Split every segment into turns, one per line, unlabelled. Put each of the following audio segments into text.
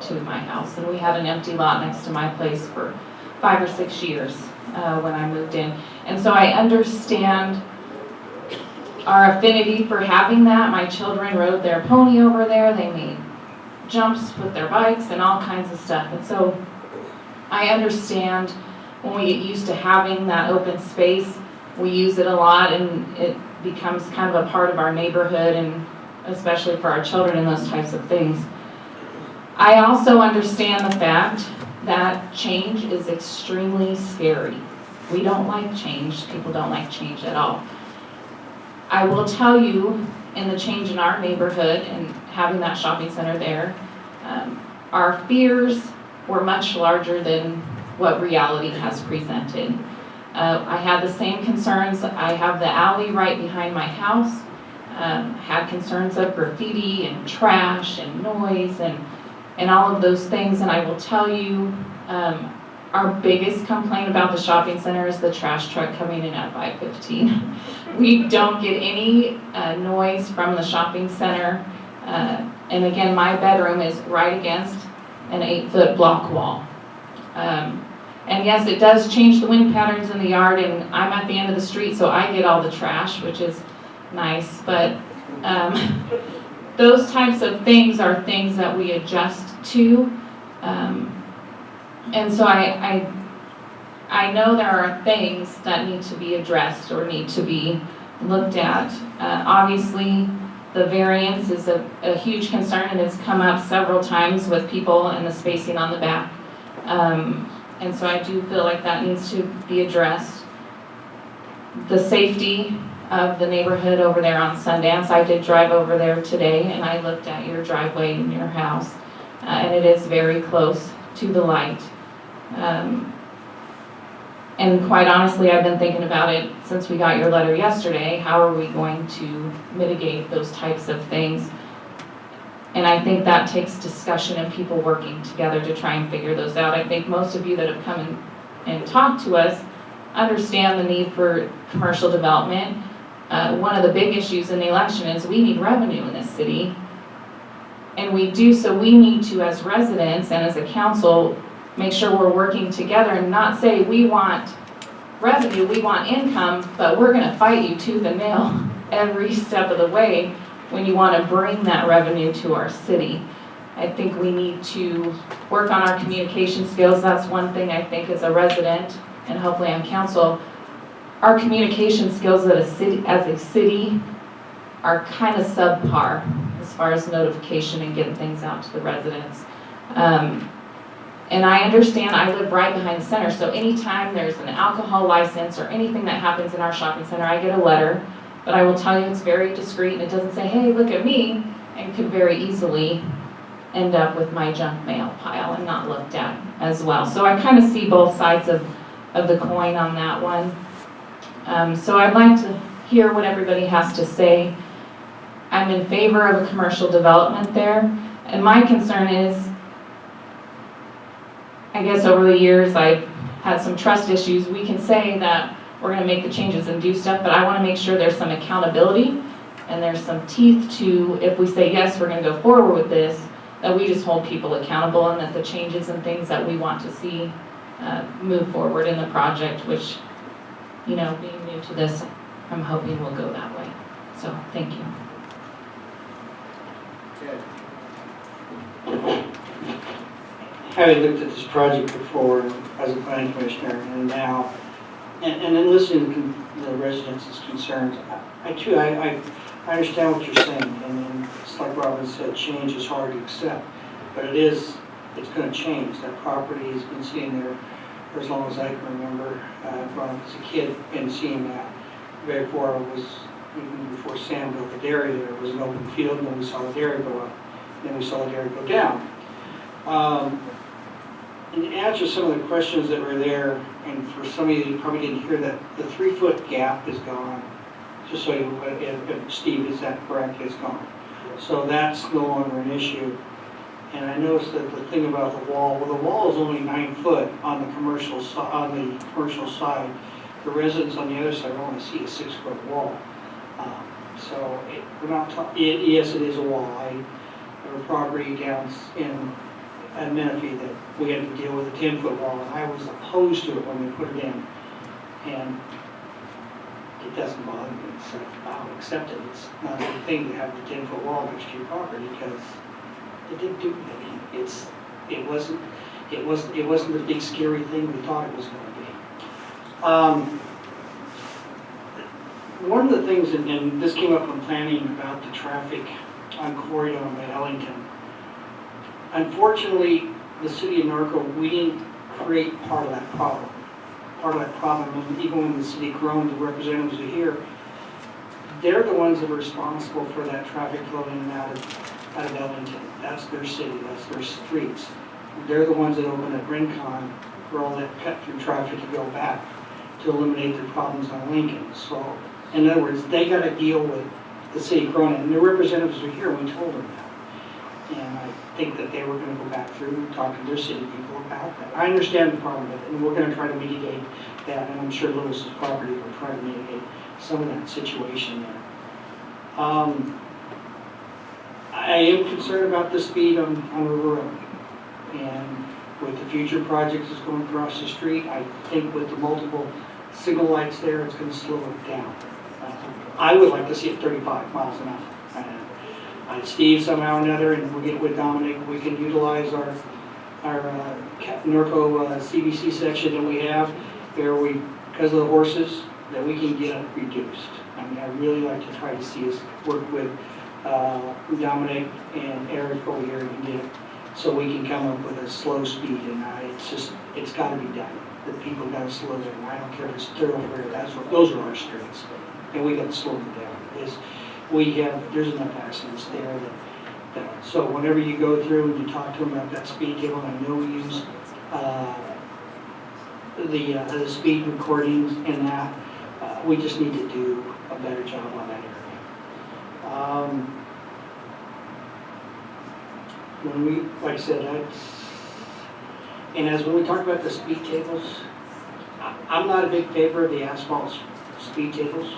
to my house. And we had an empty lot next to my place for 5 or 6 years when I moved in. And so I understand our affinity for having that. My children rode their pony over there. They made jumps with their bikes and all kinds of stuff. And so I understand when we get used to having that open space, we use it a lot and it becomes kind of a part of our neighborhood, and especially for our children and those types of things. I also understand the fact that change is extremely scary. We don't like change. People don't like change at all. I will tell you, in the change in our neighborhood and having that shopping center there, our fears were much larger than what reality has presented. I had the same concerns. I have the alley right behind my house. Had concerns of graffiti and trash and noise and all of those things. And I will tell you, our biggest complaint about the shopping center is the trash truck coming in at 5:15. We don't get any noise from the shopping center. And again, my bedroom is right against an 8-foot block wall. And yes, it does change the wind patterns in the yard, and I'm at the end of the street, so I get all the trash, which is nice. But those types of things are things that we adjust to. And so I know there are things that need to be addressed or need to be looked at. Obviously, the variance is a huge concern, and it's come up several times with people and the spacing on the back. And so I do feel like that needs to be addressed. The safety of the neighborhood over there on Sundance, I did drive over there today, and I looked at your driveway in your house, and it is very close to the light. And quite honestly, I've been thinking about it since we got your letter yesterday. How are we going to mitigate those types of things? And I think that takes discussion and people working together to try and figure those out. I think most of you that have come and talked to us understand the need for commercial development. One of the big issues in the election is we need revenue in this city. And we do, so we need to, as residents and as a council, make sure we're working together and not say we want revenue, we want income, but we're gonna fight you tooth and nail every step of the way when you want to bring that revenue to our city. I think we need to work on our communication skills. That's one thing I think as a resident and hopefully on council, our communication skills as a city are kind of subpar as far as notification and getting things out to the residents. And I understand I live right behind the center, so anytime there's an alcohol license or anything that happens in our shopping center, I get a letter. But I will tell you it's very discreet, and it doesn't say, hey, look at me, and could very easily end up with my junk mail pile and not looked at as well. So I kind of see both sides of the coin on that one. So I'd like to hear what everybody has to say. I'm in favor of a commercial development there, and my concern is, I guess over the years I've had some trust issues. We can say that we're going to make the changes and do stuff, but I want to make sure there's some accountability and there's some teeth to, if we say yes, we're going to go forward with this, that we just hold people accountable and that the changes and things that we want to see move forward in the project, which, you know, being new to this, I'm hoping will go that way. So, thank you.
Having looked at this project before as a planning commissioner and now, and then listening to the residents' concerns, I understand what you're saying, and it's like Robin said, change is hard to accept, but it's going to change. That property has been sitting there for as long as I can remember. When I was a kid and seeing that. Even before Sam built the dairy there, it was an open field, and then we saw the dairy go up, then we saw the dairy go down. And to answer some of the questions that were there, and for some of you probably didn't hear that, the 3-foot gap is gone. Just so you, if Steve, is that correct? It's gone. So that's no longer an issue. And I noticed that the thing about the wall, well, the wall is only 9 foot on the commercial side. The residents on the other side only see a 6-foot wall. So we're not talking. Yes, it is a wall. I have a property down in at Menifee that we had to deal with a 10-foot wall, and I was opposed to it when we put it in. And it doesn't bother me, so I'll accept it. It's not a good thing to have the 10-foot wall next to your property because it didn't do anything. It wasn't the big scary thing we thought it was going to be. One of the things, and this came up when planning about the traffic on Corridor by Ellington. Unfortunately, the city of Norco, we didn't create part of that problem. And even when the city grown, the representatives are here, they're the ones that are responsible for that traffic flow in and out of Ellington. That's their city, that's their streets. They're the ones that open up Rincon for all that cut-through traffic to go back to eliminate the problems on Lincoln. So, in other words, they got to deal with the city of Corona, and the representatives are here, we told them that. And I think that they were going to go back through and talk to their city people about that. I understand the problem with it, and we're going to try to mitigate that, and I'm sure Lewis's property will try to mitigate some of that situation there. I am concerned about the speed on River Road. And with the future projects that's going across the street, I think with the multiple signal lights there, it's going to slow it down. I would like to see it 35 miles an hour. Steve, somehow or another, and we'll get with Dominic, we can utilize our Norco CBC section that we have, where we, because of the horses, that we can get it reduced. I mean, I'd really like to try to see us work with Dominic and Eric over here and get it so we can come up with a slow speed, and it's got to be done. The people got to slow down. I don't care if it's thoroughfare, those are our streets, and we got to slow them down. There's enough accidents there that so whenever you go through and you talk to them about that speed table, I know we use the speed recordings and that, we just need to do a better job on that area. When we, like I said, when we talk about the speed tables, I'm not a big favor of the asphalt speed tables,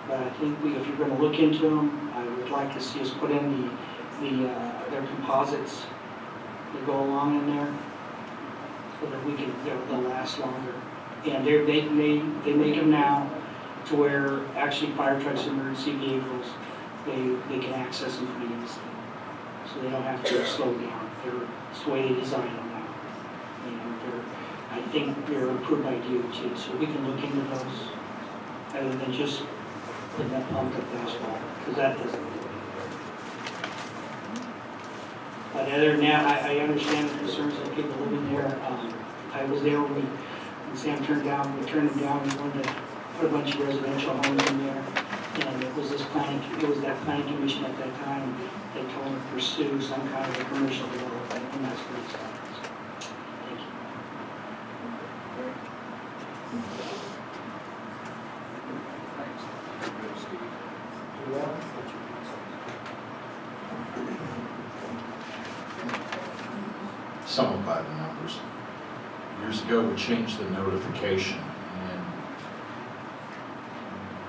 but I think if you're going to look into them, I would like to see us put in their composites that go along in there, so that they'll last longer. And they make them now to where actually fire trucks and emergency vehicles, they can access them pretty easily. So they don't have to slow down. It's the way they design them now. I think they're approved by DOT, so we can look into those rather than just putting that pumped up asphalt, because that doesn't do it. But other than that, I understand the concerns of people living there. I was there when Sam we turned them down, we wanted to put a bunch of residential homes in there. And it was that planning commission at that time, they told them to pursue some kind of a commercial development, and that's where it started. Thank you.
Somewhat by the numbers. Years ago, we changed the notification, and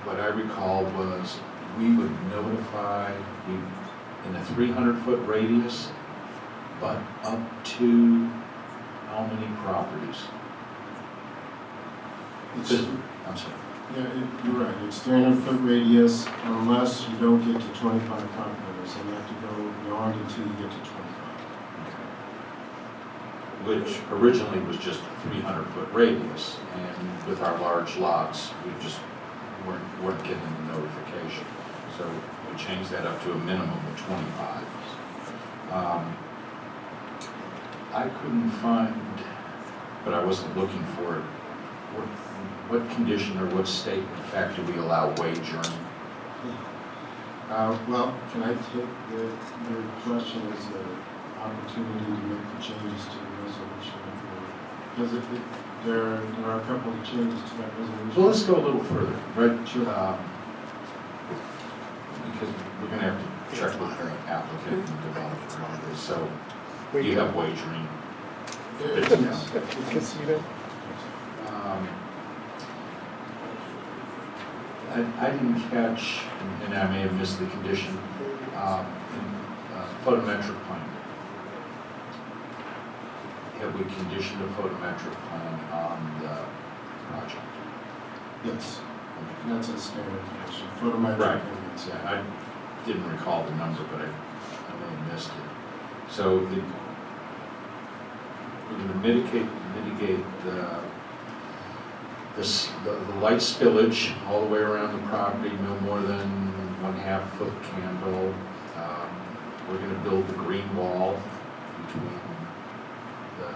what I recall was we would notify in a 300-foot radius, but up to how many properties? I'm sorry.
Yeah, you're right. It's 300-foot radius unless you don't get to 25 properties, and you have to go beyond until you get to 25.
Which originally was just a 300-foot radius, and with our large lots, we just weren't getting the notification. So we changed that up to a minimum of 25. I couldn't find, but I wasn't looking for it. What condition or what state, in fact, do we allow wagering?
Well, can I take your question as an opportunity to make the changes to the resolution? Because there are a couple of changes to that resolution.
Well, let's go a little further, right?
Sure.
Because we're going to have to check with the applicant and developer on this. So you have wagering.
Casino.
I didn't catch, and I may have missed the condition, photometric plan. have we conditioned a photometric plan on the project?
Yes, that's a standard condition, photometric.
Right.
and
Yeah, I didn't recall the number, but I really missed it. So we're going to mitigate the light spillage all the way around the property, no more than 1/2 foot candle. We're going to build the green wall between the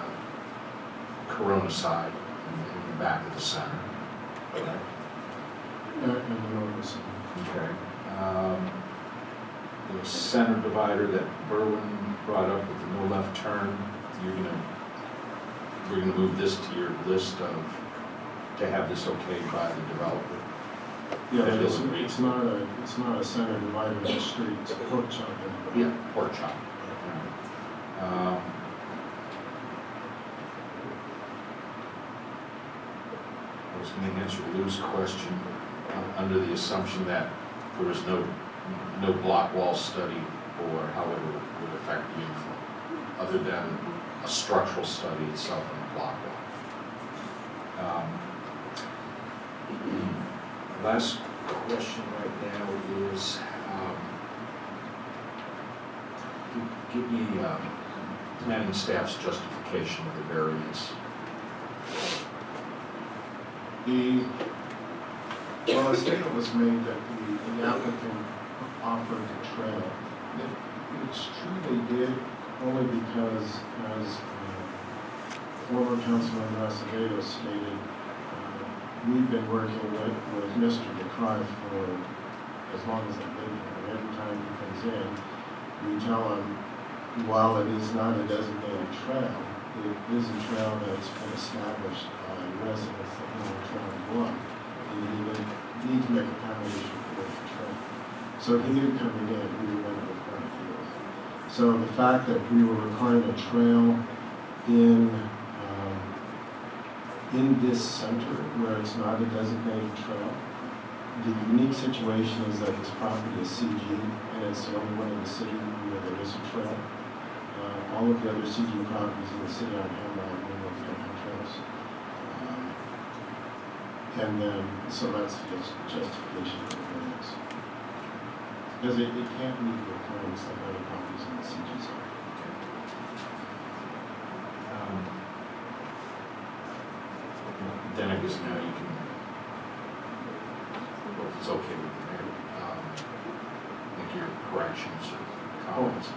Corona side and the back of the center. Correct?
And the Norco side.
Okay. The center divider that Berwin brought up with the no left turn, we're gonna move this to your list to have this okayed by the developer.
Yeah,
That
it's
doesn't read.
it's not a center divider, it's a street, it's a pork chop.
Yeah, pork chop. I was gonna answer Lou's question under the assumption that there was no block wall study or how it would affect the inflow, other than a structural study itself in the block wall. Last question right now is, give me planning staff's justification of the variance.
Well, a statement was made that the applicant offered the trail. It's true they did, only because, as former Councilman Acevedo stated, we've been working with Mr. DeCry for as long as I've been here. Every time he comes in, we tell him, while it is not a designated trail, it is a trail that's been established by residents that know the trail one. And you need to make accommodation for the trail. So he knew coming in, we were going to require a field. So the fact that we were requiring a trail in this center where it's not a designated trail, the unique situation is that this property is CG and it's the only one in the city where there is a trail. All of the other CG properties in the city aren't hammered with family trails. And then, so that's just justification for the variance. Because it can't meet the requirements like other properties in the CG zone.
Then I guess now you can, well, if it's okay with the mayor, make your corrections or comments.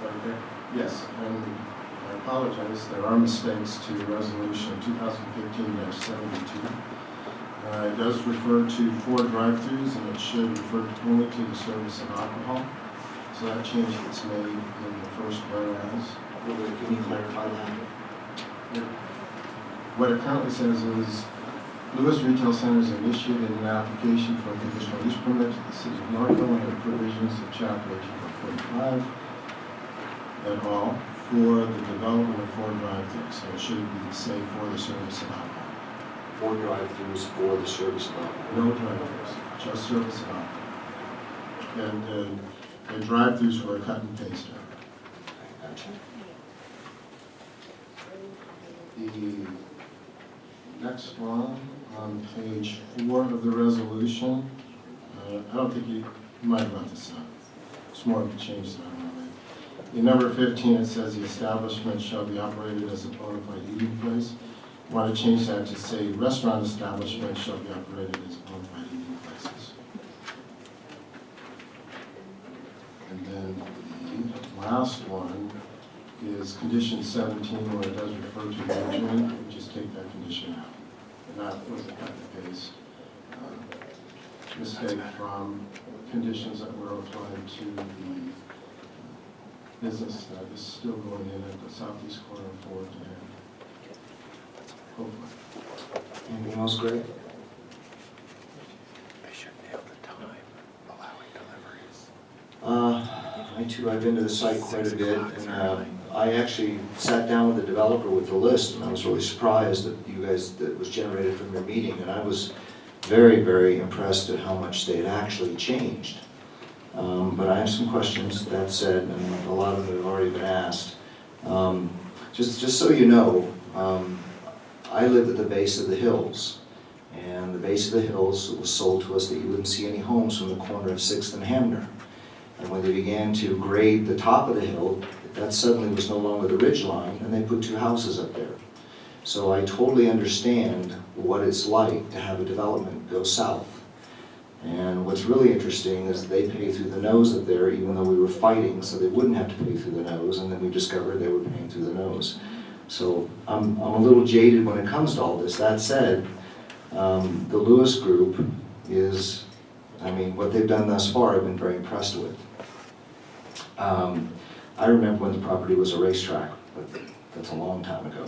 Right there? Yes, and I apologize, there are mistakes to resolution 2015-72. It does refer to 4 drive-throughs, and it should refer only to the service of alcohol. So that change gets made in the first whereas.
Can you clarify that?
What it currently says is, Lewis Retail Centers initiated an application for a conditional use permit to the city of Norco under provisions of chapter 18.45 et al. For the development of 4 drive-throughs. So it should be, say, for the service of alcohol.
4 drive-throughs for the service of alcohol.
No drive-throughs, just service of alcohol. And the drive-throughs were cut and paste.
Gotcha.
The next one, on page 4 of the resolution, I don't think you might have left this up. It's more of a change that I want to make. In number 15, it says the establishment shall be operated as a bona fide eating place. I want to change that to say restaurant establishments shall be operated as bona fide eating places. And then the last one is condition 17, where it does refer to the adjournment. We just take that condition out. And that was a cut and paste mistake from conditions that were applied to the business that is still going in at the southeast corner of 4th and hopefully.
Anything else, Greg?
They should nail the time allowing deliveries.
I too, I've been to the site quite a bit, and I actually sat down with the developer with the list, and I was really surprised that you guys, that was generated from your meeting, and I was very, very impressed at how much they had actually changed. But I have some questions, that said, and a lot of them have already been asked. just so you know, I live at the base of the hills. And the base of the hills was sold to us that you wouldn't see any homes from the corner of 6th and Hamner. And when they began to grade the top of the hill, that suddenly was no longer the ridge line, and they put 2 houses up there. So I totally understand what it's like to have a development go south. And what's really interesting is they pay through the nose up there, even though we were fighting, so they wouldn't have to pay through the nose, and then we discovered they were paying through the nose. So I'm a little jaded when it comes to all this. That said, the Lewis Group is, I mean, what they've done thus far, I've been very impressed with. I remember when the property was a racetrack, but that's a long time ago.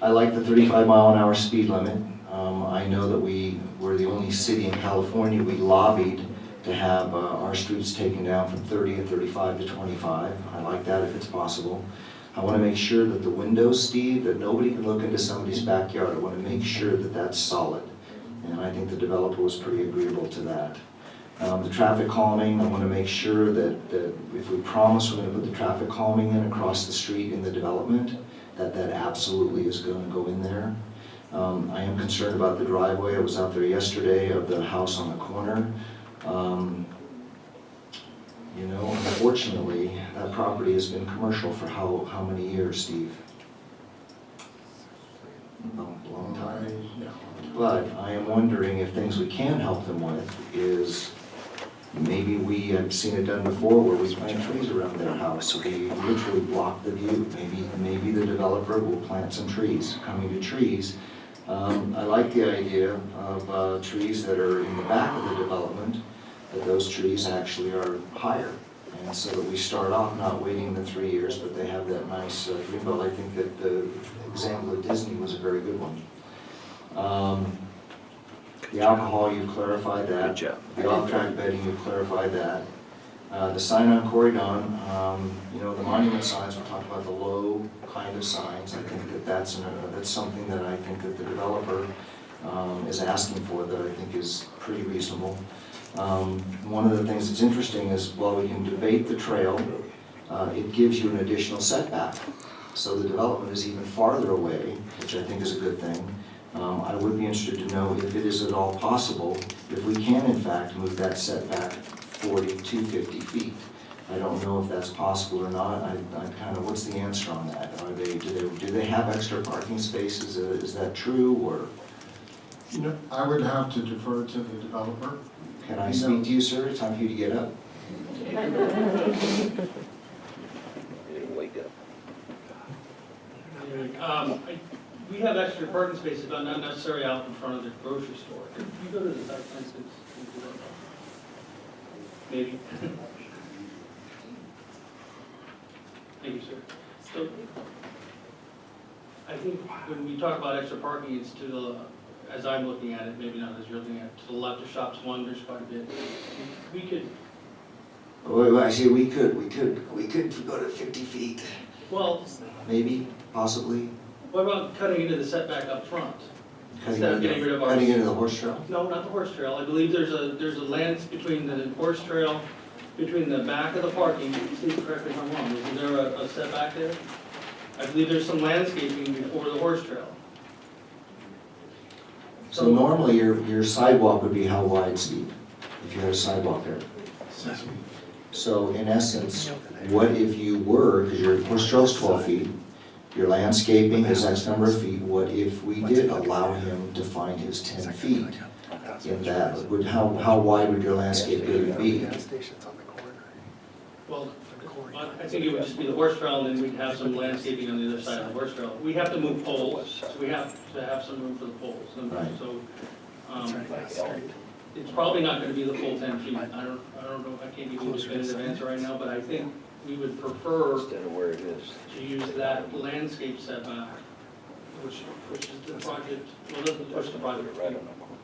I like the 35-mile-an-hour speed limit. I know that we were the only city in California, we lobbied to have our streets taken down from 30 and 35 to 25. I like that if it's possible. I want to make sure that the windows, Steve, that nobody can look into somebody's backyard. I want to make sure that that's solid. And I think the developer was pretty agreeable to that. The traffic calming, I want to make sure that if we promise we're going to put the traffic calming in across the street in the development, that absolutely is going to go in there. I am concerned about the driveway. I was out there yesterday of the house on the corner. You know, unfortunately, that property has been commercial for how many years, Steve? A long time. But I am wondering if things we can help them with is maybe we have seen it done before where we plant trees around their house, so we literally block the view. Maybe the developer will plant some trees. Coming to trees, I like the idea of trees that are in the back of the development, that those trees actually are higher. And so that we start off not waiting the 3 years, but they have that nice green belt. I think that the example of Disney was a very good one. The alcohol, you've clarified that.
Good job.
The off-track bedding, you've clarified that. The sign on Corridon, you know, the monument signs, we talked about the low kind of signs. I think that that's something that I think that the developer is asking for that I think is pretty reasonable. One of the things that's interesting is while we can debate the trail, it gives you an additional setback. So the development is even farther away, which I think is a good thing. I would be interested to know if it is at all possible, if we can in fact move that setback 40 to 50 feet. I don't know if that's possible or not. I kind of, what's the answer on that? Do they have extra parking spaces? Is that true, or?
No, I would have to defer to the developer.
Can I speak to you, sir? It's time for you to get up.
Wake up.
We have extra parking spaces, but not necessarily out in front of the grocery store. Could you go to the site plan, please? Maybe. Thank you, sir. So, I think when we talk about extra parking, it's to the, as I'm looking at it, maybe not as you're looking at it, to the left of Shops One, there's quite a bit. We could,
Well, I say we could go to 50 feet,
well,
maybe, possibly.
what about cutting into the setback up front? Instead of getting rid of
Cutting
ours?
into the horse trail?
No, not the horse trail. I believe there's a lens between the horse trail, between the back of the parking. Steve, correct me if I'm wrong. Is there a setback there? I believe there's some landscaping before the horse trail.
So normally your sidewalk would be how wide, Steve, if you had a sidewalk there?
6 feet.
So in essence, what if you were, because your horse trail's 12 feet, your landscaping is X number of feet, what if we did allow him to find his 10 feet in that? How wide would your landscape area be?
Well, I think it would just be the horse trail, and then we'd have some landscaping on the other side of the horse trail. We have to move poles, so we have to have some room for the poles.
Right.
So, it's probably not gonna be the full 10 feet. I don't know, I can't give you a definitive answer right now, but I think we would prefer
Instead of where it is.
to use that landscape setback, which pushes the project, well, it doesn't push the project,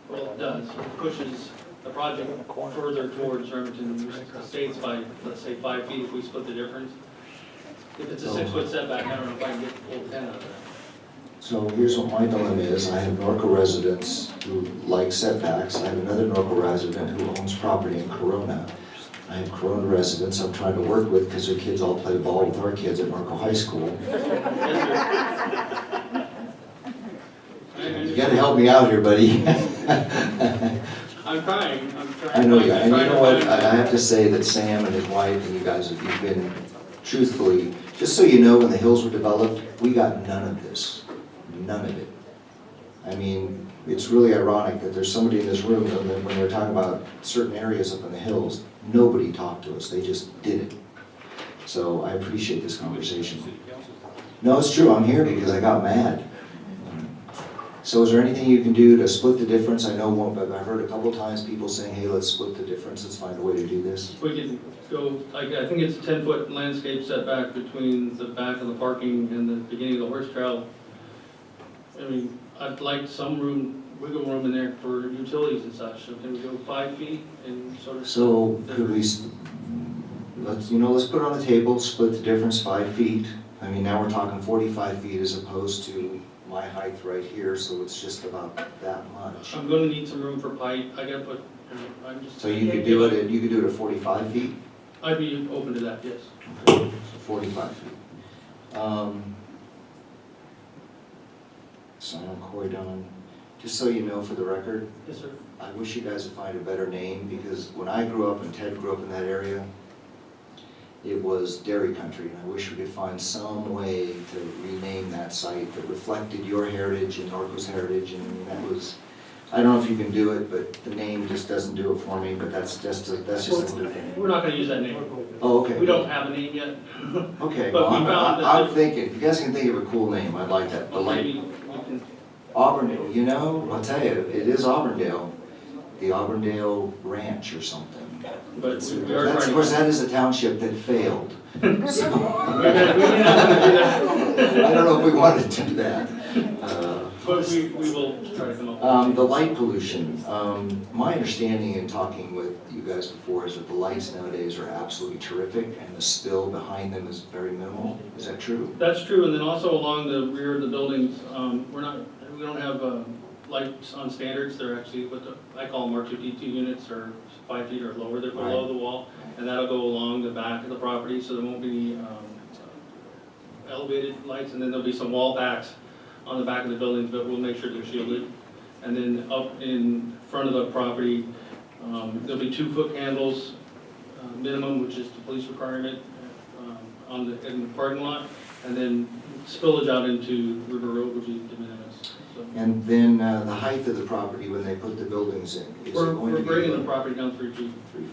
well, it does, it pushes the project further towards Irvington Estates by, let's say, 5 feet if we split the difference. If it's a 6-foot setback, I don't know if I can get the full 10 out of that.
So here's what my dilemma is. I have Norco residents who like setbacks. I have another Norco resident who owns property in Corona. I have Corona residents I'm trying to work with because their kids all play ball with our kids at Norco High School. You gotta help me out here, buddy.
I'm trying.
I know you are,
I'm
and you
trying
know
to
what,
find-
I have to say that Sam and his wife and you guys, you've been, truthfully, just so you know, when the hills were developed, we got none of this, none of it. I mean, it's really ironic that there's somebody in this room, that when they're talking about certain areas up in the hills, nobody talked to us, they just did it. So I appreciate this conversation. No, it's true, I'm here because I got mad. So is there anything you can do to split the difference? I know one, but I've heard a couple times people saying, hey, let's split the difference, let's find a way to do this.
We can go, I think it's a 10-foot landscape setback between the back of the parking and the beginning of the horse trail. I mean, I'd like some room, wiggle room in there for utilities and such, so can we go 5 feet and sort of?
So could we, let's put it on the table, split the difference 5 feet. I mean, now we're talking 45 feet as opposed to my height right here, so it's just about that much.
I'm gonna need some room for pipe, I gotta put, I'm just.
So you could do it at 45 feet?
I'd be open to that, yes.
Okay, so 45 feet. Simon Coydon, just so you know for the record,
Yes, sir.
I wish you guys would find a better name, because when I grew up and Ted grew up in that area, it was dairy country, and I wish we could find some way to rename that site that reflected your heritage and Norco's heritage, and that was, I don't know if you can do it, but the name just doesn't do it for me, but that's just a little thing.
We're not gonna use that name.
Oh, okay.
We don't have a name yet.
Okay,
But
well,
we found that
I'm thinking, if you guys can think of a cool name, I'd like that. The
Maybe
like
we can,
Auburndale, you know, I'll tell you, it is Auburndale, the Auburndale Ranch or something.
but
That's,
we are
of
trying.
course, that is a township that failed. So,
We may not wanna do that.
I don't know if we want to do that.
But we will try to come up with.
The light pollution, my understanding in talking with you guys before is that the lights nowadays are absolutely terrific and the spill behind them is very minimal. Is that true?
That's true, and then also along the rear of the buildings, we don't have lights on standards, they're actually I call them R2D2 units, or 5 feet or lower, they're below the wall, and that'll go along the back of the property, so there won't be elevated lights, and then there'll be some wall packs on the back of the buildings, but we'll make sure they're shielded. And then up in front of the property, there'll be 2-foot candles minimum, which is the police requirement in the parking lot, and then spillage out into River Road would be de minimis. So
And then the height of the property when they put the buildings in, is it
We're
going to be?
bringing the property down 3 feet.
3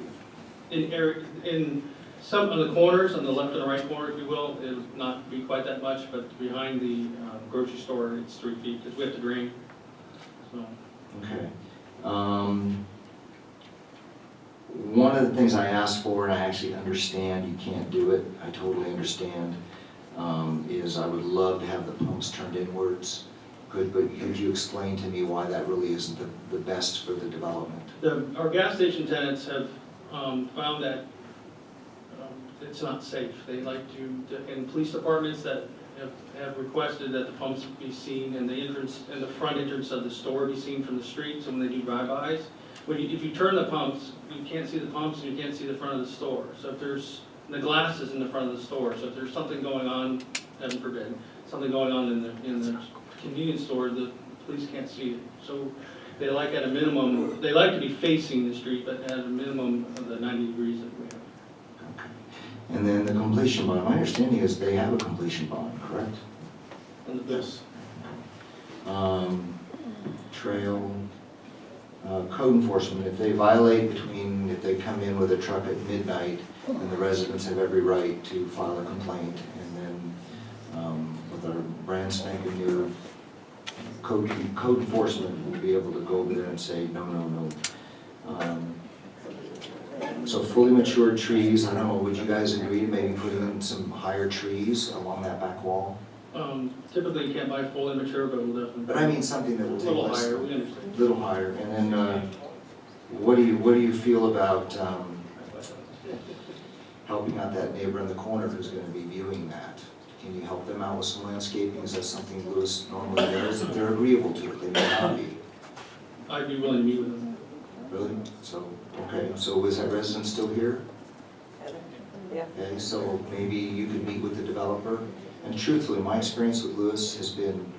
feet.
In some of the corners, on the left and the right corner, if you will, it would not be quite that much, but behind the grocery store, it's 3 feet, because we have to drain. So,
Okay. One of the things I asked for, and I actually understand you can't do it, I totally understand, is I would love to have the pumps turned inwards. But could you explain to me why that really isn't the best for the development?
Our gas station tenants have found that it's not safe. They like to, and police departments that have requested that the pumps be seen and the entrance, and the front entrance of the store be seen from the street, so when they do drive-bys. If you turn the pumps, you can't see the pumps and you can't see the front of the store. So if there's, the glass is in the front of the store, so if there's something going on, heaven forbid, something going on in the convenience store, the police can't see it. So they like at a minimum, they like to be facing the street, but at a minimum of the 90 degrees that we have.
Okay. And then the completion bond, my understanding is they have a completion bond, correct?
On the bills.
Trail, code enforcement, if they violate if they come in with a truck at midnight, then the residents have every right to file a complaint, and then with our brand spanking new code enforcement, we'll be able to go over there and say, no, no, no. So fully matured trees, I don't know, would you guys agree to maybe putting in some higher trees along that back wall?
Typically, you can't buy full immature, but we'll definitely.
But I mean something that will
A
take
little
less.
higher, we understand.
Little higher, and then, what do you feel about, helping out that neighbor in the corner who's gonna be viewing that? Can you help them out with some landscaping? Is that something Lewis normally does? If they're agreeable to it, they may not be.
I'd be willing to meet with them.
Really? So, okay, so is that resident still here?
Yeah.
Okay, so maybe you could meet with the developer. And truthfully, my experience with Lewis has been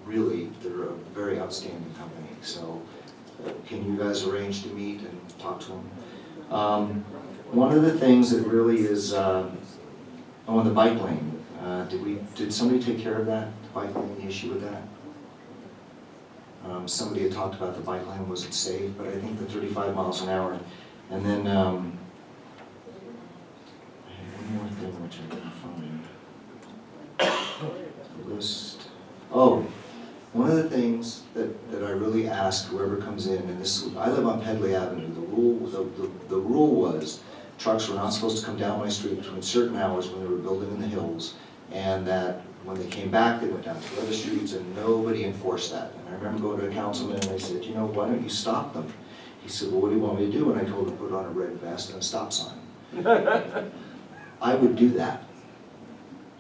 really, they're a very outstanding company. So can you guys arrange to meet and talk to them? One of the things that really is, on the bike lane, did somebody take care of that, the bike lane, the issue with that? Somebody had talked about the bike lane wasn't safe, but I think the 35 miles an hour. And then, I had one more thing which I couldn't find. The list. Oh, one of the things that I really ask whoever comes in, and this, I live on Pedley Avenue. The rule was trucks were not supposed to come down my street between certain hours when they were building in the hills, and that when they came back, they went down to other streets, and nobody enforced that. And I remember going to a councilman, and I said, you know, why don't you stop them? He said, well, what do you want me to do? And I told him to put on a red vest and a stop sign. I would do that,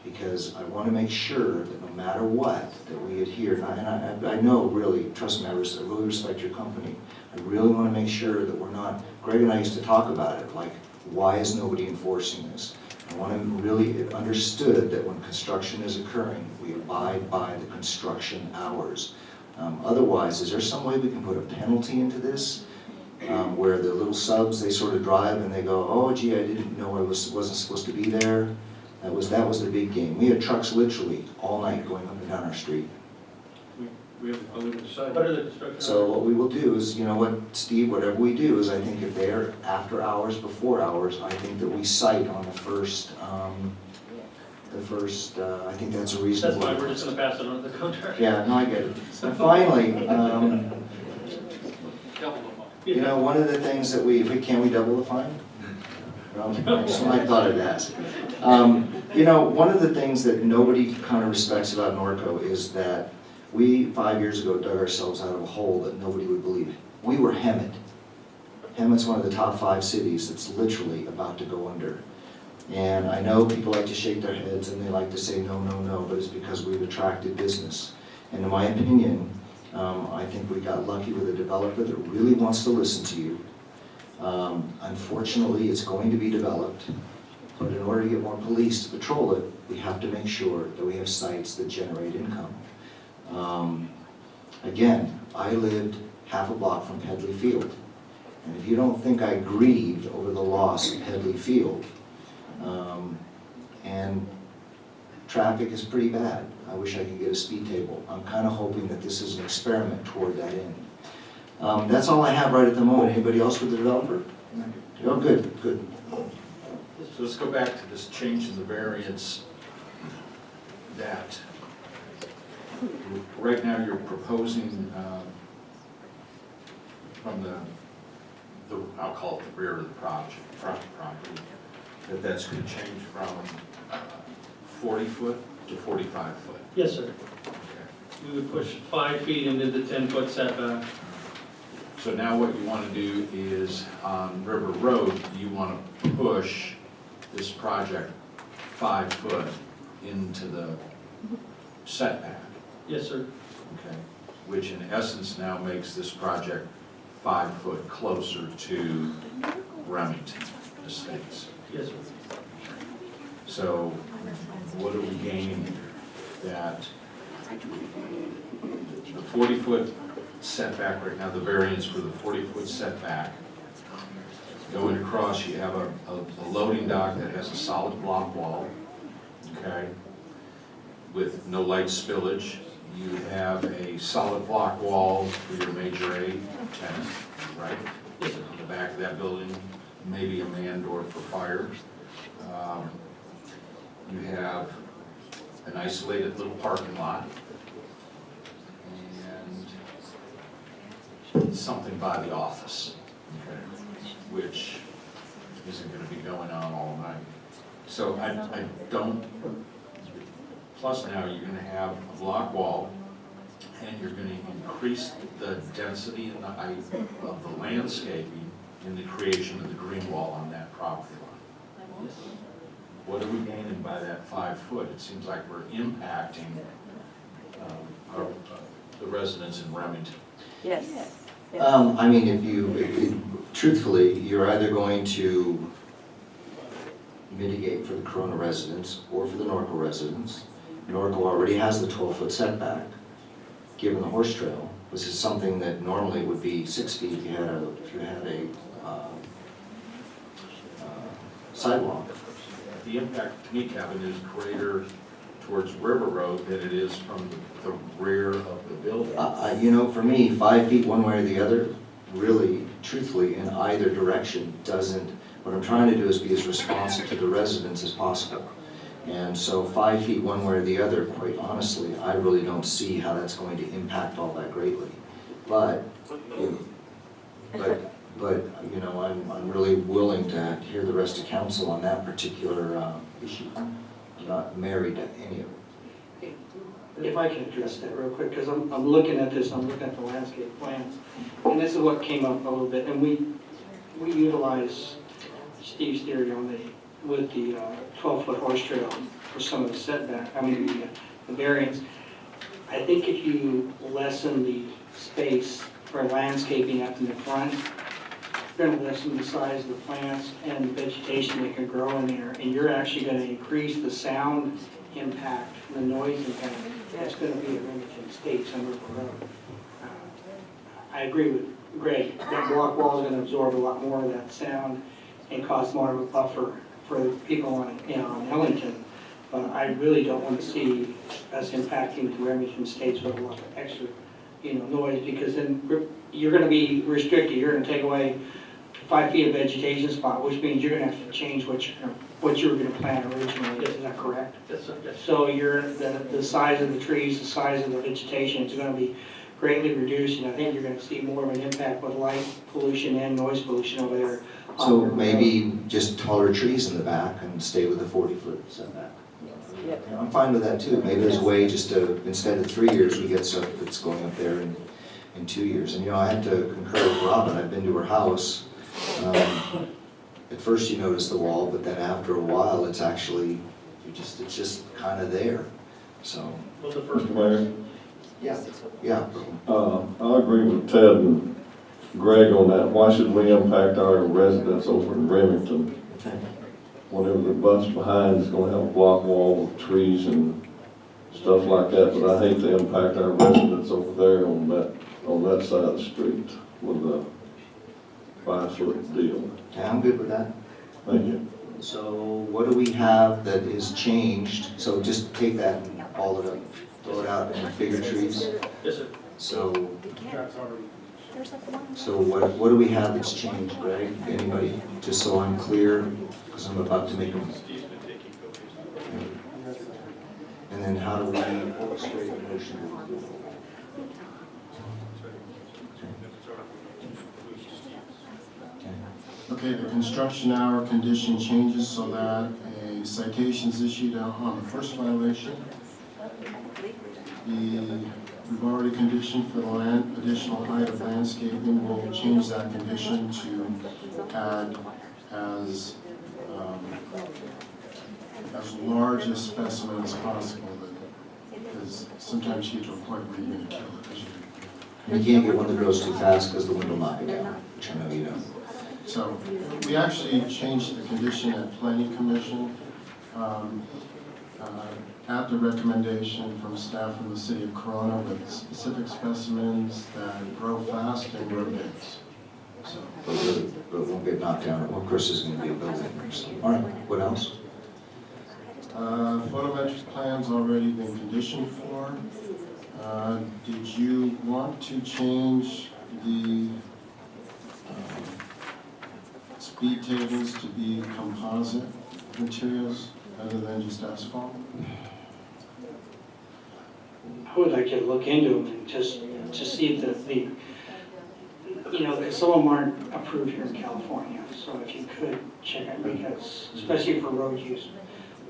because I want to make sure that no matter what, that we adhere. And I know, really, trust me, I really respect your company. I really want to make sure that we're not, Greg and I used to talk about it, like, why is nobody enforcing this? I want to really understood that when construction is occurring, we abide by the construction hours. Otherwise, is there some way we can put a penalty into this? Where the little subs, they sort of drive and they go, oh gee, I didn't know I wasn't supposed to be there. That was the big game. We had trucks literally all night going up and down our street.
We have to decide. What are the construction?
So what we will do is, you know what, Steve, whatever we do is, I think if they're after hours, before hours, I think that we cite on the first, I think that's a reasonable.
That's fine, we're just gonna pass it on to the contractor.
Yeah, no, I get it. And finally, you know, one of the things that can we double the fine? Well, I thought I'd ask. You know, one of the things that nobody kind of respects about Norco is that we, 5 years ago, dug ourselves out of a hole that nobody would believe. We were Hemet. Hemet's one of the top 5 cities that's literally about to go under. And I know people like to shake their heads and they like to say no, no, no, but it's because we've attracted business. And in my opinion, I think we got lucky with a developer that really wants to listen to you. Unfortunately, it's going to be developed, but in order to get more police to patrol it, we have to make sure that we have sites that generate income. Again, I lived half a block from Pedley Field, and if you don't think I grieved over the loss of Pedley Field, and traffic is pretty bad. I wish I could get a speed table. I'm kind of hoping that this is an experiment toward that end. That's all I have right at the moment. Anybody else with the developer? Oh, good, good.
So let's go back to this change in the variance that right now you're proposing from the I'll call it the rear of the property, that's going to change from 40 foot to 45 foot.
Yes, sir.
Okay.
We would push 5 feet into the 10-foot setback.
So now what you want to do is on River Road, you want to push this project 5 foot into the setback.
Yes, sir.
Okay, which in essence now makes this project 5 foot closer to Remington Estates.
Yes, sir.
So what are we gaining here? That the 40-foot setback right now, the variance for the 40-foot setback, going across, you have a loading dock that has a solid block wall, okay, with no light spillage. You have a solid block wall for your major A tenant, right? On the back of that building, maybe a man door for fire. You have an isolated little parking lot and something by the office, okay, which isn't going to be going on all night. So I don't. Plus now you're going to have a block wall, and you're going to increase the density and the height of the landscaping in the creation of the green wall on that property line. What are we gaining by that 5 foot? It seems like we're impacting the residents in Remington.
Yes.
I mean, truthfully, you're either going to mitigate for the Corona residents or for the Norco residents. Norco already has the 12-foot setback, given the horse trail. This is something that normally would be 6 feet if you had a sidewalk.
The impact to me, Kevin, is greater towards River Road than it is from the rear of the building.
You know, for me, 5 feet one way or the other, really, truthfully, in either direction doesn't, what I'm trying to do is be as responsive to the residents as possible. And so 5 feet one way or the other, quite honestly, I really don't see how that's going to impact all that greatly. But, you know, I'm really willing to hear the rest of council on that particular issue. I'm not married to any of it.
If I can address that real quick, because I'm looking at this, I'm looking at the landscape plans, and this is what came up a little bit, and we utilize Steve's theory on with the 12-foot horse trail for some of the setback, the variance. I think if you lessen the space for landscaping up in the front, you're going to lessen the size of the plants and the vegetation that can grow in there, and you're actually going to increase the sound impact, the noise impact that's going to be at Remington Estates on River Road. I agree with Greg, that block wall is going to absorb a lot more of that sound and cause more of a buffer for the people on Ellington. But I really don't want to see us impacting the Remington Estates with a lot of extra, noise, because then you're going to be restricted. You're going to take away 5 feet of vegetation spot, which means you're going to have to change what you were going to plant originally. Is that correct?
Yes, sir. Yes.
So the size of the trees, the size of the vegetation is going to be greatly reduced, and I think you're going to see more of an impact with light pollution and noise pollution over there.
So maybe just taller trees in the back and stay with the 40-foot setback. Yeah, I'm fine with that too. Maybe there's a way just to, instead of 3 years, we get stuff that's going up there in 2 years. And I have to concur with Robin. I've been to her house. At first you notice the wall, but then after a while, it's actually, it's just kind of there. So.
Well, the first
Mr. Mayor,
Yeah.
I agree with Ted and Greg on that. Why should we impact our residents over in Remington? Whatever the bus behind is gonna have a block wall with trees and stuff like that, but I hate to impact our residents over there on that side of the street with the 5-foot deal.
Okay, I'm good with that.
Thank you.
So what do we have that is changed? So just take that and ball it up, throw it out in bigger trees.
Yes, sir.
So what do we have that's changed, Greg? Anybody? Just so I'm clear, because I'm about to make them. And then how do we orchestrate the motion?
Okay, the construction hour condition changes so that a citation is issued on the first violation. We've already conditioned for the additional height of landscaping. We'll change that condition to add as large a specimen as possible, because sometimes you get to a point where you're going to kill it.
And you can't get one that grows too fast because the wind will knock it down, which I know you know.
So we actually changed the condition at Planning Commission at the recommendation from staff from the city of Corona with specific specimens that grow fast and grow dense. So,
But it won't get knocked down. Of course, there's going to be a building there. So. All right, what else?
photometric plans already been conditioned for. Did you want to change the speed tables to be composite materials other than just asphalt?
I would like to look into them and just to see if some of them aren't approved here in California, so if you could check it, because, especially for road use.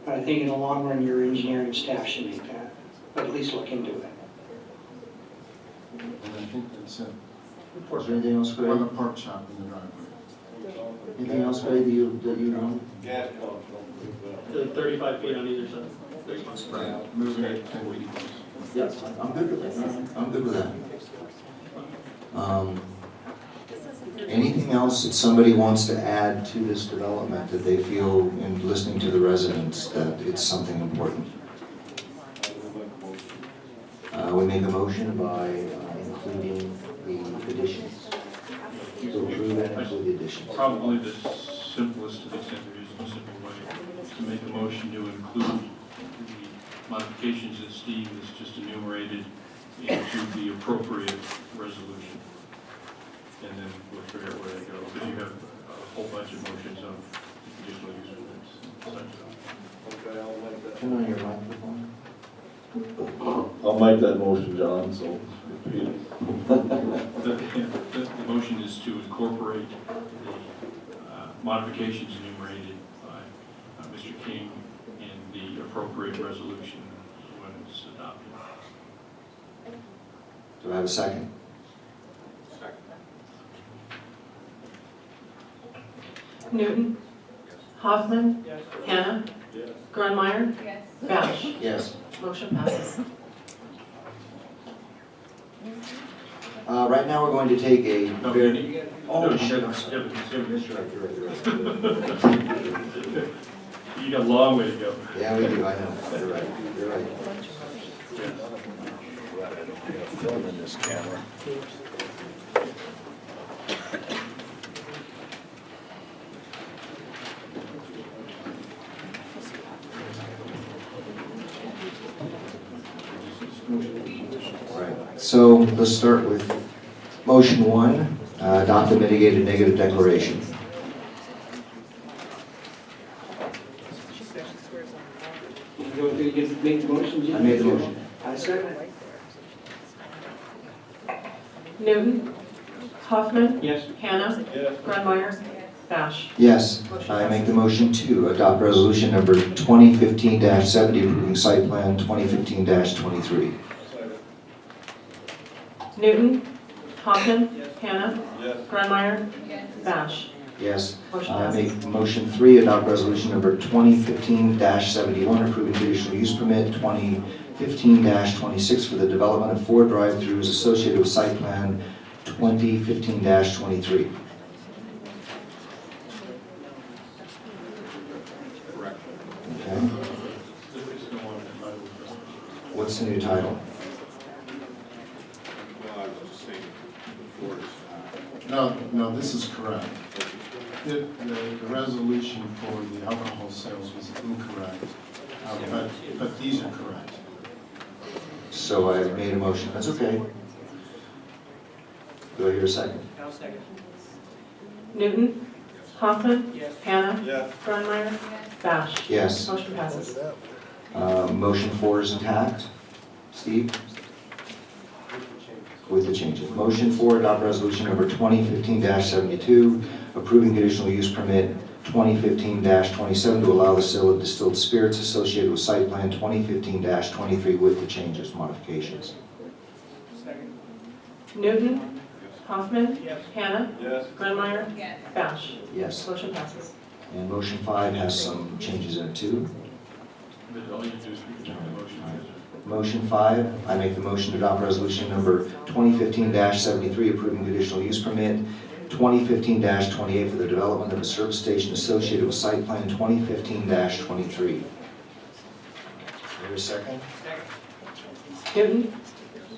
But I think in the long run, your engineering staff should make that, but at least look into it.
And I think that's it.
Is there anything else,
Or
Greg?
the pork chop in the driveway.
Anything else, Greg, that you want?
The 35 feet on either side.
Right. Moving it 10 feet.
Yes, I'm good with that. I'm good with that. Anything else that somebody wants to add to this development that they feel in listening to the residents that it's something important? We make a motion by including the additions. To approve and include the additions.
Probably the simplest, to the extent there is no simple way, to make a motion to include the modifications that Steve has just enumerated into the appropriate resolution. And then we'll figure out where they go, because you have a whole bunch of motions of conditional use permits.
Turn on your microphone.
I'll make that motion, John, so repeat it.
The motion is to incorporate the modifications enumerated by Mr. King in the appropriate resolution when it's adopted.
Do I have a second?
Newton. Hoffman. Hannah. Grunmeyer. Bash.
Yes.
Motion passes.
Right now, we're going to take a
No,
very... Oh, shit.
You got a long way to go.
Yeah, we do, I know. You're right, you're right.
Film in this camera.
Right. So let's start with motion one, adopt a mitigated negative declaration.
You can make the motion, Jim?
I made the motion.
I second.
Newton. Hoffman.
Yes.
Hannah. Grunmeyer. Bash.
Yes, I make the motion to adopt resolution number 2015-70, approving site plan 2015-23.
Newton. Hoffman. Hannah. Grunmeyer. Bash.
Yes,
Motion
I
passes.
make motion three, adopt resolution number 2015-71, approving conditional use permit 2015-26 for the development of 4 drive-throughs associated with site plan 2015-23. Okay, what's the new title?
No, this is correct. The resolution for the alcohol sales was incorrect, but these are correct.
So I made a motion, that's okay. Do I hear a second?
I'll second.
Newton. Hoffman. Hannah. Grunmeyer. Bash.
Yes.
Motion passes.
Motion 4 is intact. Steve? With the changes. Motion 4, adopt resolution number 2015-72, approving conditional use permit 2015-27 to allow the sale of distilled spirits associated with site plan 2015-23 with the changes, modifications.
Second.
Newton. Hoffman. Hannah. Grunmeyer. Bash.
Yes.
Motion passes.
And motion 5 has some changes in it too.
But all you do is make the motion.
Motion 5, I make the motion to adopt resolution number 2015-73, approving conditional use permit 2015-28 for the development of a service station associated with site plan 2015-23. There a second?
Newton.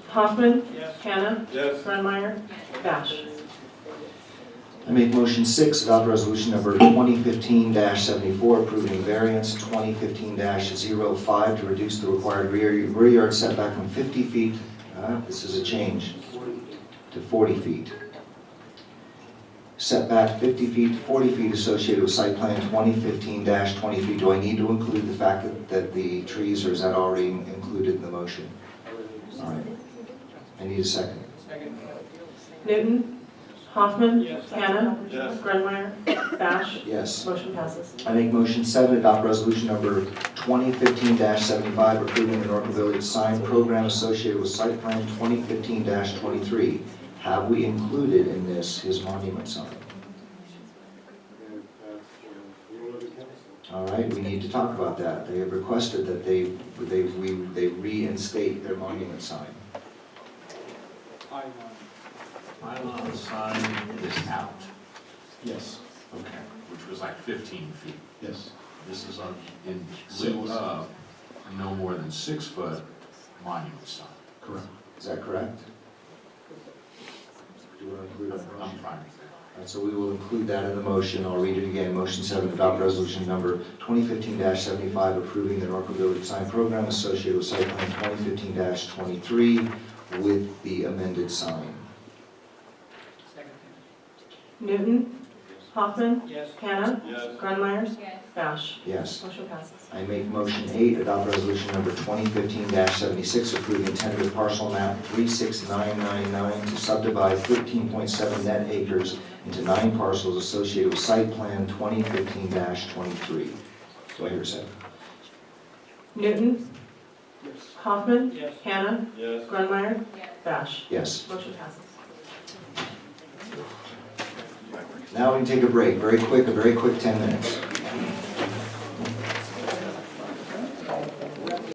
Hoffman. Hannah. Grunmeyer. Bash.
I make motion 6, adopt resolution number 2015-74, approving variance 2015-05 to reduce the required rear yard setback from 50 feet, this is a change, to 40 feet. Setback 50 feet to 40 feet associated with site plan 2015-23. Do I need to include the fact that the trees, or is that already included in the motion? All right. I need a second.
Second.
Newton. Hoffman. Hannah. Grunmeyer. Bash.
Yes.
Motion passes.
I make motion 7, adopt resolution number 2015-75, approving the Norco Village sign program associated with site plan 2015-23. Have we included in this his monument sign? All right, we need to talk about that. They have requested that they reinstate their monument sign.
pylon sign is out,
Yes,
okay, which was like 15 feet.
yes.
This is on, in lieu of no more than 6 foot monument sign.
Correct.
Is that correct? Do you want to include that?
I'm fine with that.
All right, so we will include that in the motion. I'll read it again. Motion 7, adopt resolution number 2015-75, approving the Norco Village sign program associated with site plan 2015-23 with the amended sign.
Newton. Hoffman.
Yes.
Hannah.
Yes.
Grunmeyer. Bash.
Yes.
Motion passes.
I make motion 8, adopt resolution number 2015-76, approving tentative parcel map 36999 to subdivide 13.7 net acres into 9 parcels associated with site plan 2015-23. Do I hear a second?
Newton. Hoffman.
Yes.
Hannah.
Yes.
Grunmeyer. Bash.
Yes.
Motion passes.
Now we can take a break, a very quick 10 minutes.